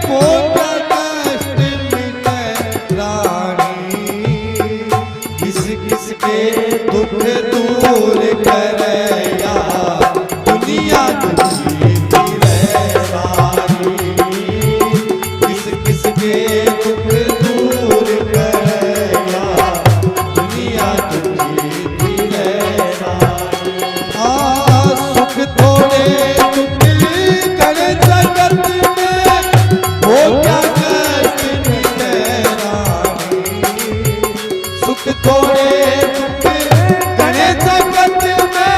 वो क्या कष्ट मिटे रानी, किस किस के दुख दूर करे या दुनिया दुखी फिरे सारी, किस किस के दुख दूर करे या दुनिया दुखी फिरे सारी। सुख थोड़े दुख करे जगत में, वो क्या कष्ट मिटे रानी, सुख थोड़े दुख करे जगत में,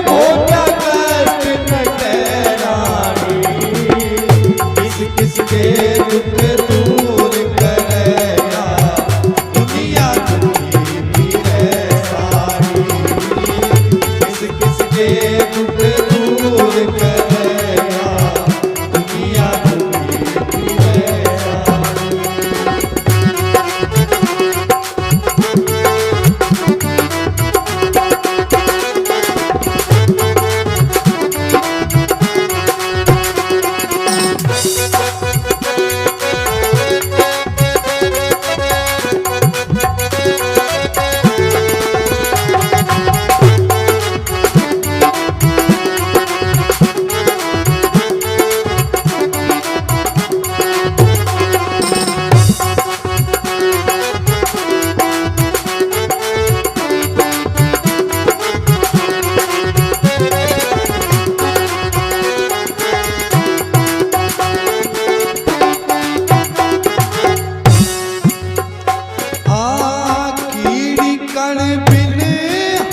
वो क्या कष्ट मिटे रानी, किस किस के दुख दूर करे या दुनिया दुखी फिरे सारी, किस किस के दुख दूर करे या दुनिया दुखी फिरे सारी। कीड़ी कण बिन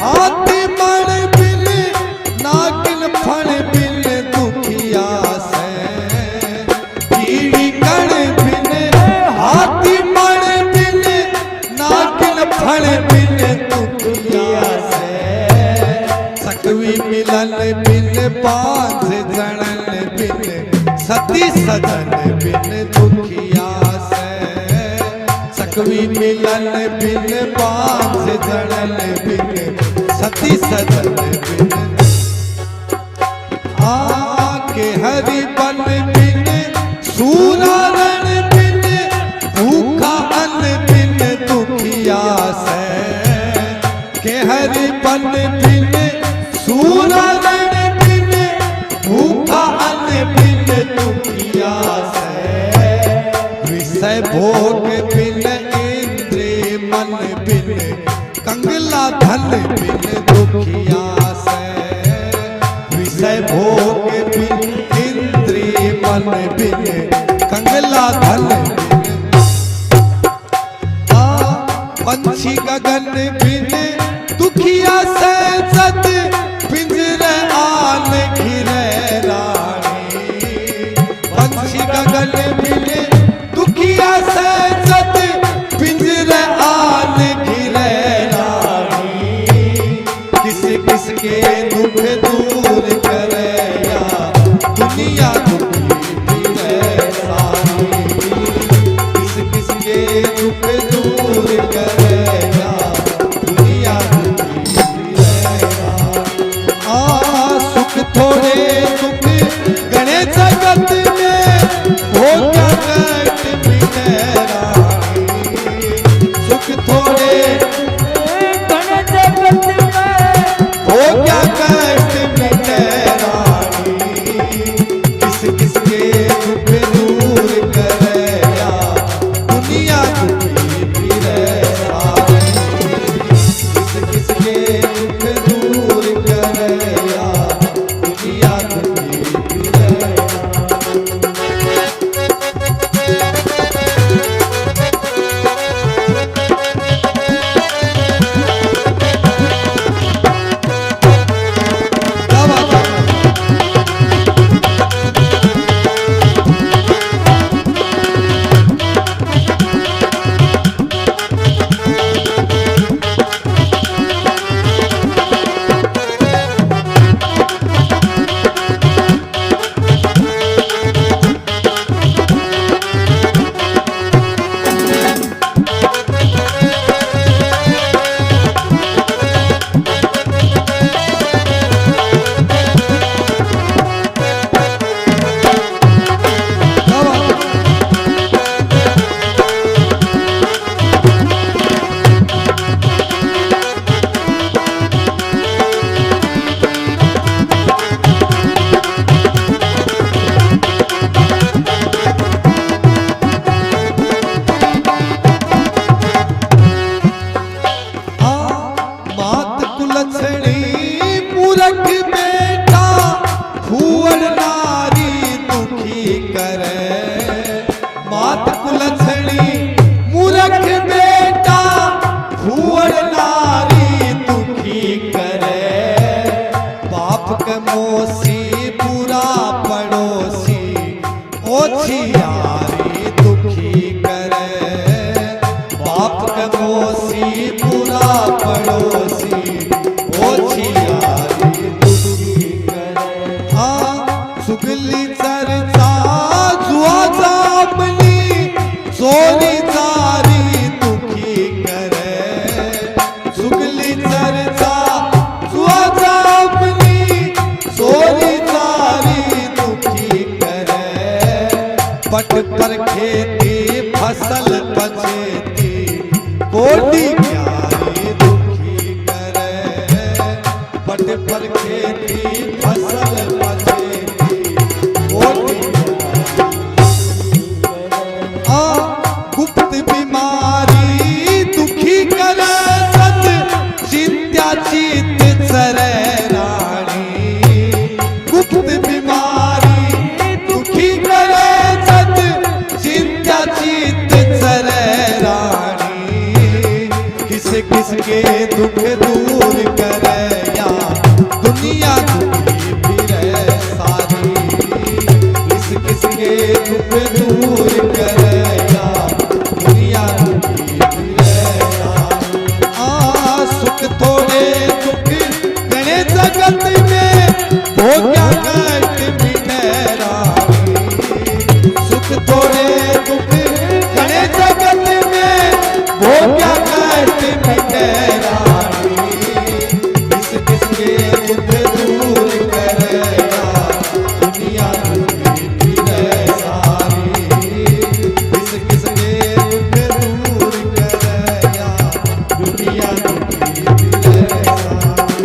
हाथ मण बिन, नागिन फण बिन दुखिया से, कीड़ी कण बिन हाथ मण बिन, नागिन फण बिन दुखिया से, सकवी मिलन बिन बांध जड़न बिन, सती सजन बिन दुखिया से, सकवी मिलन बिन बांध जड़न बिन, सती सजन बिन, आके हरि बन बिन सूरा रण बिन, भूखा अन्न बिन दुखिया से, के हरि बन बिन सूरा रण बिन, भूखा अन्न बिन दुखिया से, विषय भोग बिन इंद्रिय मन बिन, कंगला धन बिन दुखिया से, विषय भोग बिन इंद्रिय मन बिन, कंगला धन बिन, पंछी गगन बिन दुखिया से, सत पिंजरे आन घिरे रानी, पंछी गगन बिन दुखिया से, सत पिंजरे आन घिरे रानी, किस किस के दुख दूर करे या दुनिया दुखी फिरे ओछी यारी दुखी करे बाप के मोसी बुरा पड़ोसी ओछी यारी दुखी करे हाँ सुगली चर्चा जुआ जामनी सोनी सारी दुखी करे सुगली चर्चा जुआ जामनी सोनी सारी दुखी करे पट पर खेती फसल बचेती कोटी प्यारी दुखी करे पट पर खेती फसल बचेती कोटी गुप्त बीमारी दुखी करे सत चिंत्या चित चरे रानी गुप्त बीमारी दुखी करे सत चिंत्या चित चरे रानी किस किस के दुख दूर करे या दुनिया दुखी फिरे सारी किस किस के दुख दूर करे या दुनिया दुखी फिरे सारी सुख थोड़े दुख गणे जगत में भोग्या कष्ट मिटे रानी सुख थोड़े दुख गणे जगत में भोग्या कष्ट मिटे रानी किस किस के दुख दूर करे या दुनिया दुखी फिरे सारी किस किस के दुख दूर करे या दुनिया दुखी फिरे सारी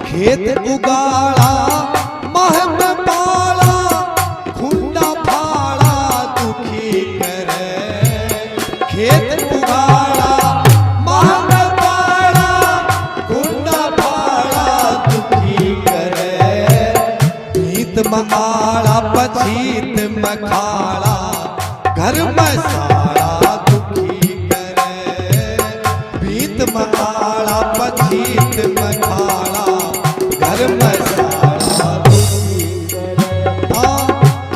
खेत उगाड़ा मह में पाला खुंडा फाड़ा दुखी करे खेत उगाड़ा मह में पाला खुंडा फाड़ा दुखी करे भीत में आड़ा पछीत में खाड़ा घर में साड़ा दुखी करे भीत में आड़ा पछीत में खाड़ा घर में साड़ा दुखी करे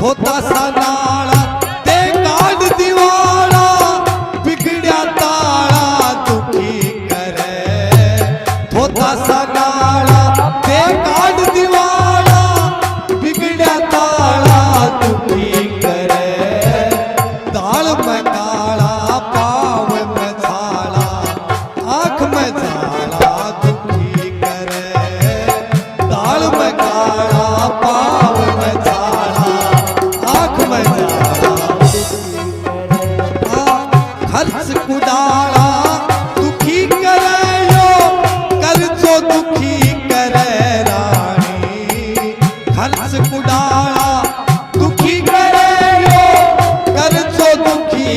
होता सा नाड़ा ते काट दीवाड़ा बिगड़िया ताड़ा दुखी करे होता सा नाड़ा ते काट दीवाड़ा बिगड़िया ताड़ा दुखी करे दाल में काला पाव में झाला आँख में झाला दुखी करे दाल में काला पाव में झाला आँख में झाला खर्च कुदाड़ा दुखी करे यो कर्जो दुखी करे रानी खर्च कुदाड़ा दुखी करे यो कर्जो दुखी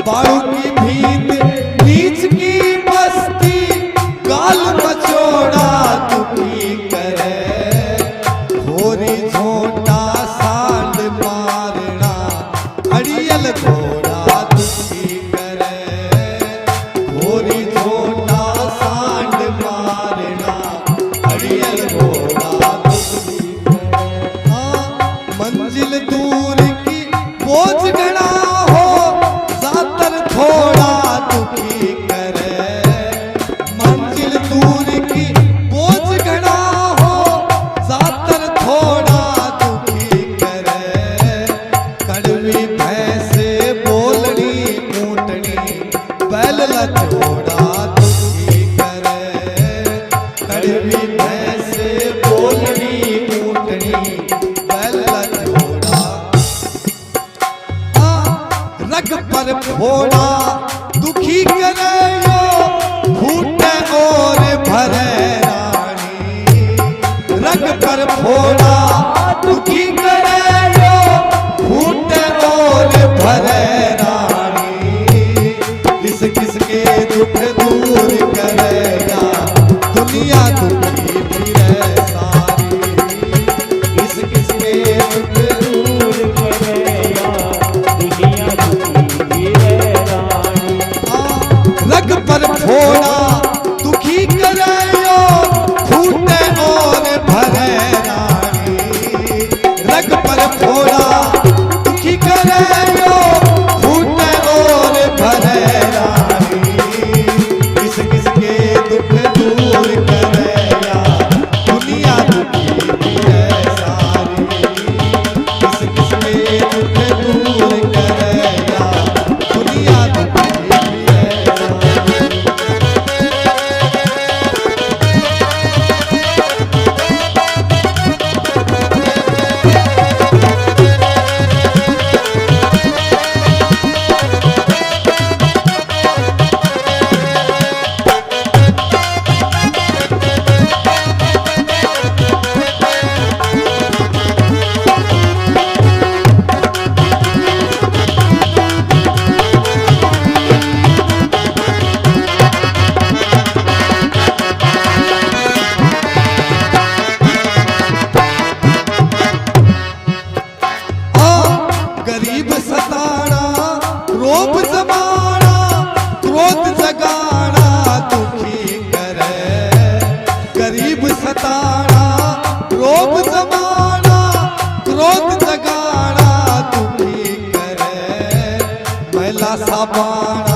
बाड़ू की भीत नीच की बस्ती गाल मचोड़ा दुखी करे घोरी झोटा सांड मारना अड़ियल घोड़ा दुखी करे घोरी झोटा सांड मारना अड़ियल घोड़ा दुखी करे। हाँ, मंजिल दूर की बोझ घड़ा हो जातर थोड़ा दुखी करे मंजिल दूर की बोझ घड़ा हो जातर थोड़ा दुखी करे कड़वी भैंसे बोलनी ऊँटनी बैल लचोड़ा दुखी करे कड़वी भैंसे बोलनी ऊँटनी बैल लचोड़ा रग पर फोड़ा दुखी करे यो फूटे और भरे रानी रग पर फोड़ा दुखी करे यो फूटे और भरे रानी किस किस के दुख दूर करेगा दुनिया दुखी फिरे सारी किस किस के दुख दूर करेगा दुनिया रग पर फोड़ा दुखी करे यो फूटे और भरे रानी रग पर फोड़ा दुखी करे यो फूटे और भरे रानी किस किस के दुख दूर करेगा दुनिया दुखी है सारी किस किस के दुख दूर करेगा दुनिया दुखी है गरीब सताना रोब जमाना क्रोध जगाना दुखी करे गरीब सताना रोब जमाना क्रोध जगाना दुखी करे मैला साबाना